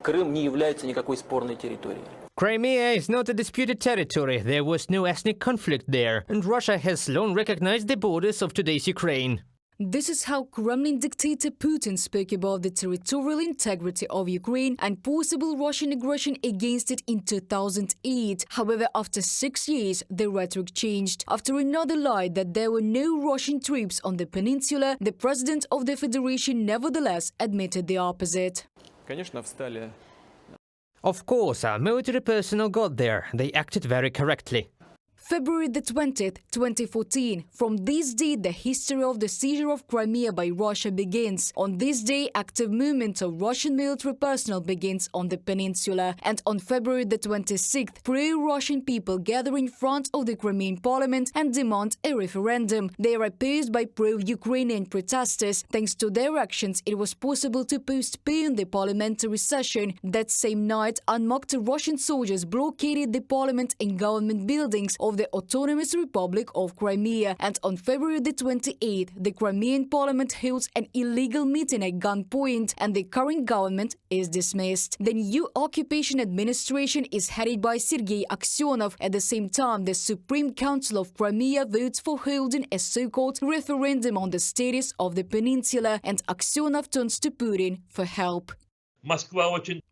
Крым не является никакой спорной территорией. Crimea is not a disputed territory. There was no ethnic conflict there, and Russia has long recognized the borders of today's Ukraine. This is how Kremlin dictator Putin spoke about the territorial integrity of Ukraine and possible Russian aggression against it in 2008. However, after 6 years, the rhetoric changed. After another lie that there were no Russian troops on the peninsula, the president of the federation nevertheless admitted the opposite. Of course, our military personnel got there. They acted very correctly. February the 20th, 2014. From this date, the history of the seizure of Crimea by Russia begins. On this day, active movement of Russian military personnel begins on the peninsula. And on February the 26th, pro-Russian people gather in front of the Crimean parliament and demand a referendum. They are opposed by pro-Ukrainian protesters. Thanks to their actions, it was possible to postpone the parliamentary session. That same night, unmarked Russian soldiers blockaded the parliament and government buildings of the Autonomous Republic of Crimea, and on February the 28th, the Crimean parliament holds an illegal meeting at gunpoint, and the current government is dismissed. The new occupation administration is headed by Sergei Aksyonov. At the same time, the Supreme Council of Crimea votes for holding a so-called referendum on the status of the peninsula, and Aksyonov turns to Putin for help.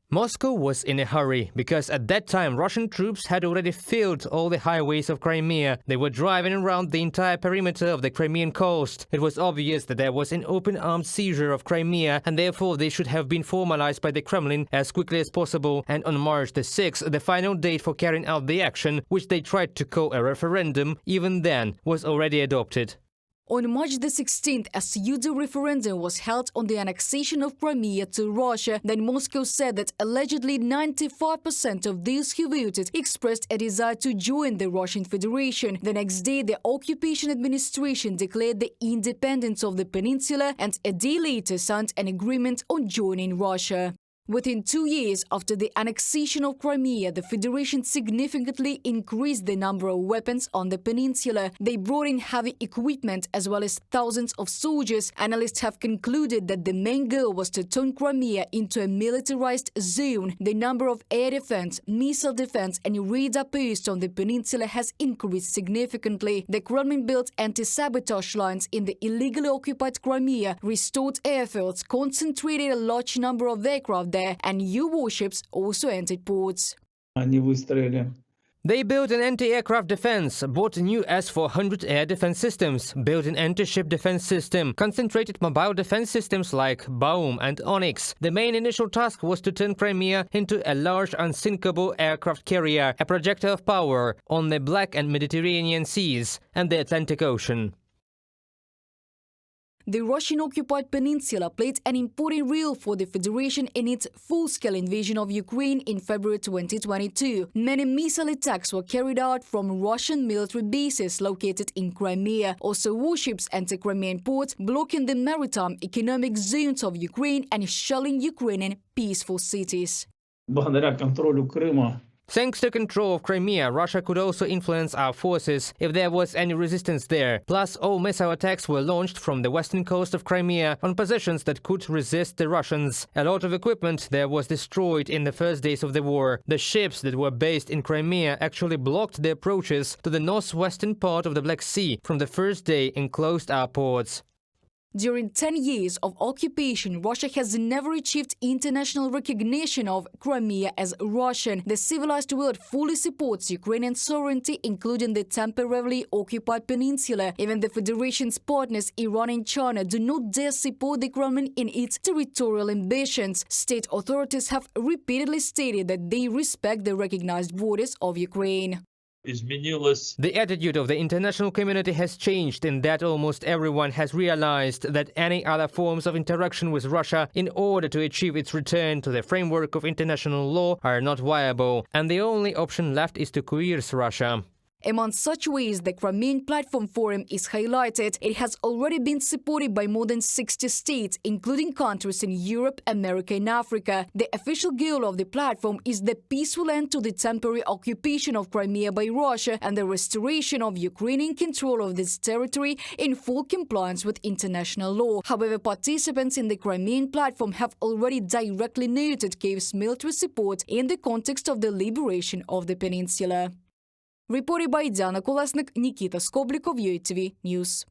Moscow was in a hurry, because at that time Russian troops had already filled all the highways of Crimea. They were driving around the entire perimeter of the Crimean coast. It was obvious that there was an open-armed seizure of Crimea, and therefore they should have been formalized by the Kremlin as quickly as possible. And on March the 6th, the final date for carrying out the action, which they tried to call a referendum, even then was already adopted. On March the 16th, a pseudo-referendum was held on the annexation of Crimea to Russia. Then Moscow said that allegedly 95% of those who voted expressed a desire to join the Russian Federation. The next day, the occupation administration declared the independence of the peninsula, and a day later signed an agreement on joining Russia. Within 2 years after the annexation of Crimea, the Federation significantly increased the number of weapons on the peninsula. They brought in heavy equipment as well as thousands of soldiers. Analysts have concluded that the main goal was to turn Crimea into a militarized zone. The number of air defense, missile defense and radar posts on the peninsula has increased significantly. The Kremlin built anti-sabotage lines in the illegally occupied Crimea, restored airfields, concentrated a large number of aircraft there, and new warships also entered ports. They built an anti-aircraft defense, bought new S-400 air defense systems, built an anti-ship defense system, concentrated mobile defense systems like Baum and Onyx. The main initial task was to turn Crimea into a large unsinkable aircraft carrier, a projector of power on the Black and Mediterranean seas and the Atlantic Ocean. The Russian-occupied peninsula played an important role for the Federation in its full-scale invasion of Ukraine in February 2022. Many missile attacks were carried out from Russian military bases located in Crimea. Also, warships entered Crimean ports, blocking the maritime economic zones of Ukraine and shelling Ukrainian peaceful cities. Thanks to control of Crimea, Russia could also influence our forces if there was any resistance there. Plus, all missile attacks were launched from the western coast of Crimea on positions that could resist the Russians. A lot of equipment there was destroyed in the first days of the war. The ships that were based in Crimea actually blocked the approaches to the northwestern part of the Black Sea from the first day and closed our ports. During 10 years of occupation, Russia has never achieved international recognition of Crimea as Russian. The civilized world fully supports Ukrainian sovereignty, including the temporarily occupied peninsula. Even the Federation's partners, Iran and China, do not dare support the Kremlin in its territorial ambitions. State authorities have repeatedly stated that they respect the recognized borders of Ukraine. The attitude of the international community has changed in that almost everyone has realized that any other forms of interaction with Russia in order to achieve its return to the framework of international law are not viable, and the only option left is to coerce Russia. Among such ways, the Crimean Platform Forum is highlighted. It has already been supported by more than 60 states, including countries in Europe, America and Africa. The official goal of the platform is the peaceful end to the temporary occupation of Crimea by Russia and the restoration of Ukrainian control of this territory in full compliance with international law. However, participants in the Crimean Platform have already directly noted Kyiv's military support in the context of the liberation of the peninsula. Reported by Diana Kolesnik, Nikita Skoblikov, UATV News.